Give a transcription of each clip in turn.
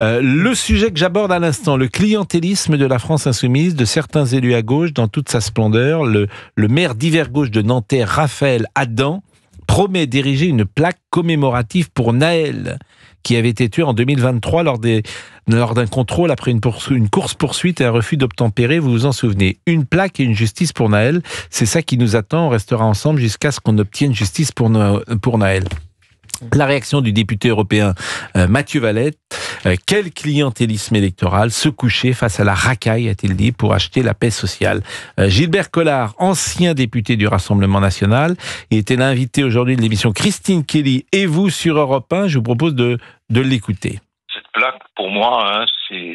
Le sujet que j'aborde à l'instant, le clientélisme de la France insoumise, de certains élus à gauche dans toute sa splendeur. Le maire d'hiver gauche de Nanterre, Raphaël Adam, promet d'ériger une plaque commémorative pour Naël, qui avait été tué en 2023 lors d'un contrôle après une course-poursuite et un refus d'obtempérer, vous vous en souvenez. Une plaque et une justice pour Naël, c'est ça qui nous attend, on restera ensemble jusqu'à ce qu'on obtienne justice pour Naël. La réaction du député européen Mathieu Vallet, quel clientélisme électoral, se coucher face à la racaille, a-t-il dit, pour acheter la paix sociale. Gilbert Collard, ancien député du Rassemblement national, était l'invité aujourd'hui de l'émission Christine Kelly et vous sur Europe 1, je vous propose de l'écouter. Cette plaque, pour moi, c'est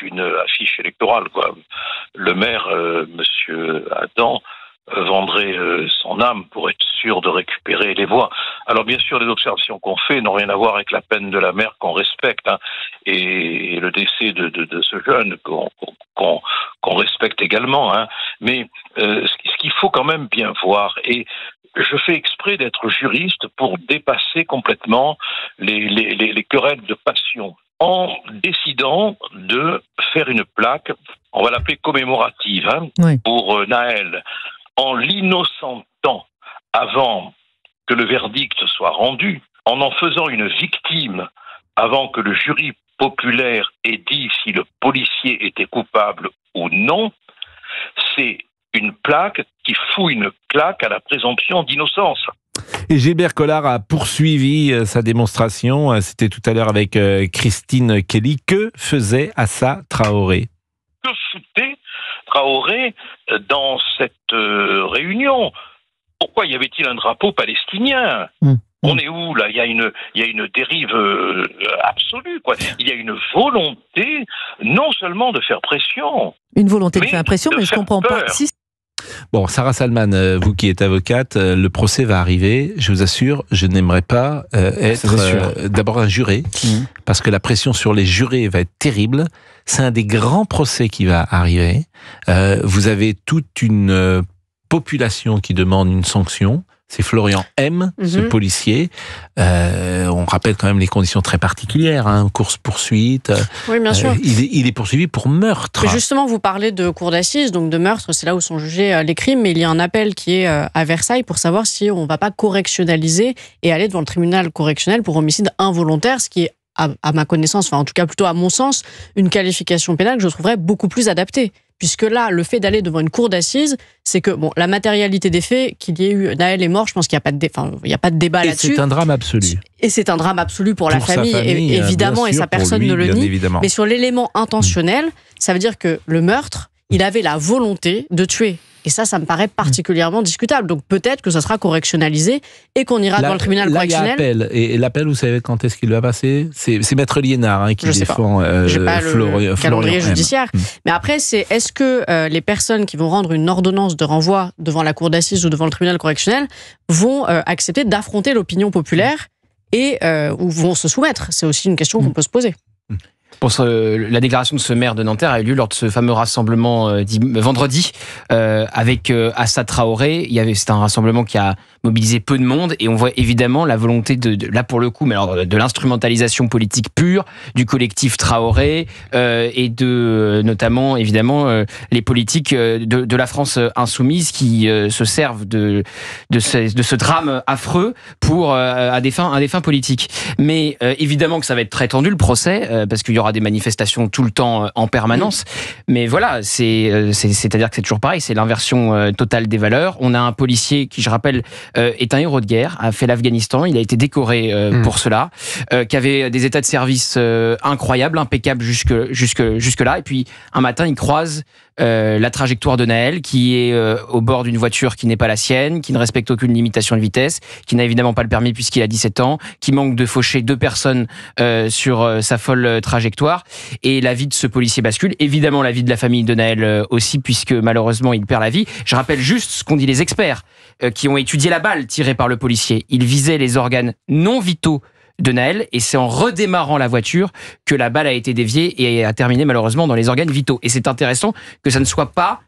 une affiche électorale, quoi. Le maire, monsieur Adam, vendrait son âme pour être sûr de récupérer les voix. Alors bien sûr, les observations qu'on fait n'ont rien à voir avec la peine de la mère qu'on respecte, et le décès de ce jeune qu'on respecte également. Mais ce qu'il faut quand même bien voir, et je fais exprès d'être juriste pour dépasser complètement les querelles de passion, en décidant de faire une plaque, on va l'appeler commémorative, oui, pour Naël, en l'innocentant avant que le verdict soit rendu, en faisant une victime avant que le jury populaire ait dit si le policier était coupable ou non, c'est une plaque qui fout une claque à la présomption d'innocence. Et Gilbert Collard a poursuivi sa démonstration, c'était tout à l'heure avec Christine Kelly. Que faisait Assa Traoré ? Que foutait Traoré dans cette réunion ? Pourquoi y avait-il un drapeau palestinien ? On est où là ? Il y a une dérive absolue, quoi. Il y a une volonté non seulement de faire pression, une volonté de faire pression, mais je comprends pas. Bon, Sarah Salman, vous qui êtes avocate, le procès va arriver. Je vous assure, je n'aimerais pas être d'abord un juré, parce que la pression sur les jurés va être terrible. C'est un des grands procès qui va arriver. Vous avez toute une population qui demande une sanction. C'est Florian M, ce policier. On rappelle quand même les conditions très particulières, course-poursuite. Oui, bien sûr. Il est poursuivi pour meurtre. Mais justement, vous parlez de cour d'assises, donc de meurtre, c'est là où sont jugés les crimes, mais il y a un appel qui est à Versailles pour savoir si on ne va pas correctionnaliser et aller devant le tribunal correctionnel pour homicide involontaire, ce qui est, à ma connaissance, enfin en tout cas plutôt à mon sens, une qualification pénale que je trouverais beaucoup plus adaptée. Puisque là, le fait d'aller devant une cour d'assises, c'est que la matérialité des faits, qu'il y ait eu Naël est mort, je pense qu'il n'y a pas de débat là-dessus. Et c'est un drame absolu. Et c'est un drame absolu pour la famille, évidemment, sûr, et ça personne ne le nie. Évidemment. Mais sur l'élément intentionnel, ça veut dire que le meurtre, il avait la volonté de tuer. Et ça me paraît particulièrement discutable. Donc peut-être que ça sera correctionnalisé et qu'on ira devant le tribunal correctionnel. Là, il y a appel. Et l'appel, vous savez quand est-ce qu'il va passer ? C'est Maître Liénard qui défend j'ai pas le calendrier Florian judiciaire. Mais après, est-ce que les personnes qui vont rendre une ordonnance de renvoi devant la cour d'assises ou devant le tribunal correctionnel vont accepter d'affronter l'opinion populaire et ou vont se soumettre ? C'est aussi une question qu'on peut se poser. La déclaration de ce maire de Nanterre a eu lieu lors de ce fameux rassemblement vendredi avec Assa Traoré. C'était un rassemblement qui a mobilisé peu de monde et on voit évidemment la volonté là pour le coup, mais alors de l'instrumentalisation politique pure du collectif Traoré et de notamment évidemment les politiques de la France insoumise qui se servent de ce drame affreux pour à des fins politiques. Mais évidemment que ça va être très tendu le procès parce qu'il y aura des manifestations tout le temps en permanence. Mais voilà, c'est-à-dire que c'est toujours pareil, c'est l'inversion totale des valeurs. On a un policier qui, je rappelle, est un héros de guerre, a fait l'Afghanistan, il a été décoré pour cela, qui avait des états de service incroyables, impeccables jusque-là. Et puis, un matin, il croise la trajectoire de Naël, qui est au bord d'une voiture qui n'est pas la sienne, qui ne respecte aucune limitation de vitesse, qui n'a évidemment pas le permis puisqu'il a 17 ans, qui manque de faucher 2 personnes sur sa folle trajectoire. Et la vie de ce policier bascule. Évidemment, la vie de la famille de Naël aussi, puisque malheureusement, il perd la vie. Je rappelle juste ce qu'ont dit les experts qui ont étudié la balle tirée par le policier. Il visait les organes non vitaux de Naël, et c'est en redémarrant la voiture que la balle a été déviée et a terminé malheureusement dans les organes vitaux. Et c'est intéressant que ça ne soit pas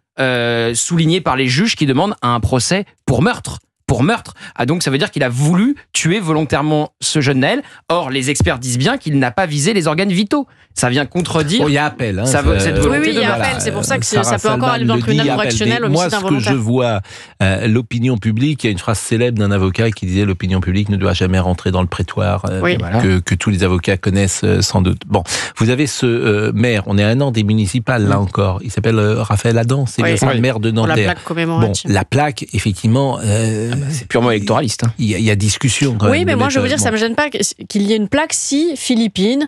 souligné par les juges qui demandent un procès pour meurtre. pour meurtre. Ah, donc ça veut dire qu'il a voulu tuer volontairement ce jeune Naël. Or, les experts disent bien qu'il n'a pas visé les organes vitaux. Ça vient contredire. Bon, il y a appel. Hein, cette volonté. Oui, il y a appel. C'est pour ça que ça peut encore aller dans le tribunal correctionnel, homicide involontaire. Moi, ce que je vois, l'opinion publique, il y a une phrase célèbre d'un avocat qui disait l'opinion publique ne doit jamais rentrer dans le prétoire, que tous les avocats connaissent sans doute. Bon, vous avez ce maire, on est à un an des municipales, là encore. Il s'appelle Raphaël Adam, c'est le maire de Nanterre. La plaque commémorative. Bon, la plaque, effectivement, c'est purement électoraliste. Hein. Il y a discussion. Quand même, mais moi je veux dire, ça me gêne pas qu'il y ait une plaque si Philippines.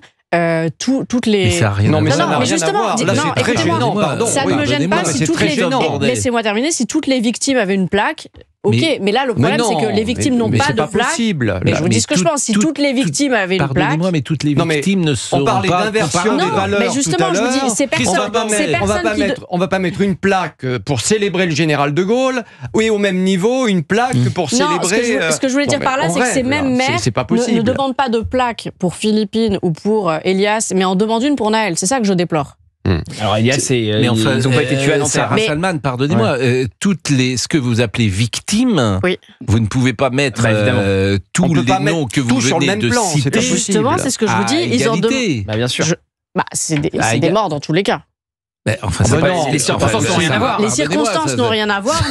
toutes les. Mais ça n'a rien à voir. Mais justement, là, c'est très gênant. Pardon. Ça ne me gêne pas si toutes les. Laissez-moi terminer. Si toutes les victimes avaient une plaque. Ok, mais là le problème c'est que les victimes n'ont pas de plaque. Possible. Mais je vous dis ce que je pense. Si toutes les victimes avaient une plaque. Pardonnez-moi, mais toutes les victimes ne sont pas. On parlait d'inversion des valeurs. Mais justement, je vous dis, ces personnes. On va pas mettre une plaque pour célébrer le général de Gaulle. Oui, au même niveau, une plaque pour célébrer. Ce que je voulais dire par là, c'est que ces mêmes maires ne demandent pas de plaque pour Philippines ou pour Elias, mais en demandent une pour Naël. C'est ça que je déplore. Alors Elias, ils n'ont pas été tués à Nanterre. Sarah Salman, pardonnez-moi, ce que vous appelez victimes, vous ne pouvez pas mettre tous les noms que vous venez de citer. Justement, c'est ce que je vous dis. Ils en demandent. Bien sûr. C'est des morts dans tous les cas. Les circonstances n'ont rien à voir. Les circonstances n'ont rien à voir.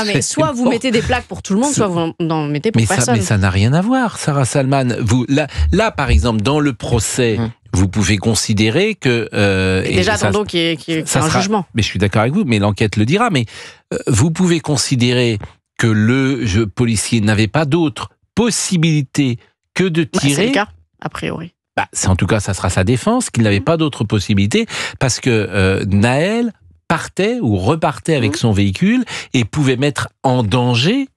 Mais soit vous mettez des plaques pour tout le monde, soit vous n'en mettez pour personne. Mais ça n'a rien à voir, Sarah Salman. Là, par exemple, dans le procès, vous pouvez considérer que... déjà, attendons qu'il y ait un jugement. Mais je suis d'accord avec vous, mais l'enquête le dira. Mais vous pouvez considérer que le policier n'avait pas d'autre possibilité que de tirer... c'est le cas, a priori. En tout cas, ça sera sa défense, qu'il n'avait pas d'autre possibilité, parce que Naël partait ou repartait avec son véhicule et pouvait mettre en danger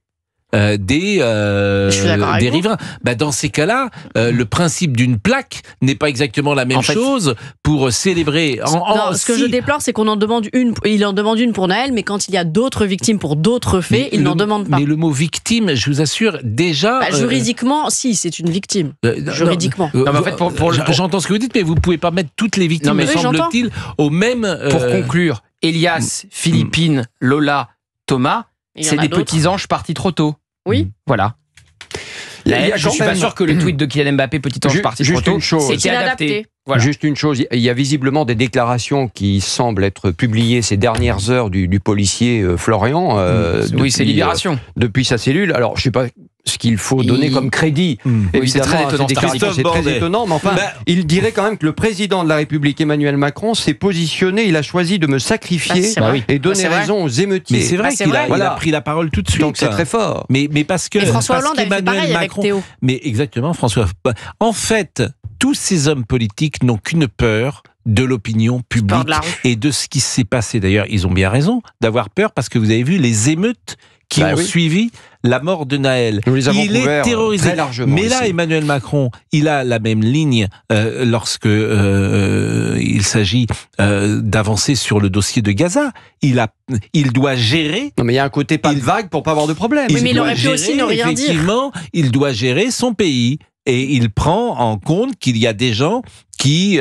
des riverains. Dans ces cas-là, le principe d'une plaque n'est pas exactement la même chose pour célébrer. Ce que je déplore, c'est qu'on en demande une. Il en demande une pour Naël, mais quand il y a d'autres victimes pour d'autres faits, il n'en demande pas. Mais le mot victime, je vous assure, déjà. Juridiquement, si, c'est une victime. Juridiquement. J'entends ce que vous dites, mais vous ne pouvez pas mettre toutes les victimes, me semble-t-il, au même. Pour conclure, Elias, Philippines, Lola, Thomas. C'est des petits anges partis trop tôt. Oui. Voilà. Je ne suis pas sûr que le tweet de Kylian Mbappé, petit ange parti trop tôt, c'était adapté. Voilà. Juste une chose, il y a visiblement des déclarations qui semblent être publiées ces dernières heures du policier Florian. C'est Libération. Depuis sa cellule. Alors, je ne sais pas ce qu'il faut donner comme crédit. C'est très étonnant. C'est très étonnant, mais enfin, il dirait quand même que le président de la République, Emmanuel Macron, s'est positionné, il a choisi de me sacrifier et donner raison aux émeutiers. Mais c'est vrai qu'il a pris la parole tout de suite. Donc c'est très fort. Mais parce que... Et François Hollande a fait pareil avec Théo. Mais exactement, François. En fait, tous ces hommes politiques n'ont qu'une peur de l'opinion publique et de ce qui s'est passé. D'ailleurs, ils ont bien raison d'avoir peur parce que vous avez vu les émeutes qui ont suivi la mort de Naël. Il est terrorisé. Très largement mais là, Emmanuel Macron, il a la même ligne lorsque il s'agit d'avancer sur le dossier de Gaza. Il doit gérer... Non, mais il y a un côté pas de vague pour pas avoir de problème. Mais il aurait pu aussi ne rien dire. Effectivement, il doit gérer son pays. Et il prend en compte qu'il y a des gens qui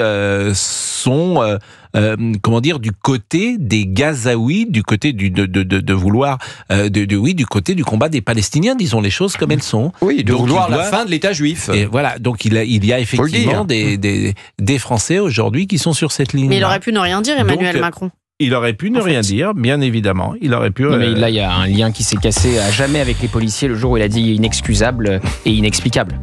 sont, du côté des Gazaouis, du côté de vouloir, du côté du combat des Palestiniens, disons les choses comme elles sont. Oui, de vouloir la fin de l'État juif. Et voilà, donc il y a effectivement des Français aujourd'hui qui sont sur cette ligne. Mais il aurait pu ne rien dire, Emmanuel Macron. Il aurait pu ne rien dire, bien évidemment. Il aurait pu. Mais là, il y a un lien qui s'est cassé à jamais avec les policiers le jour où il a dit inexcusable et inexplicable.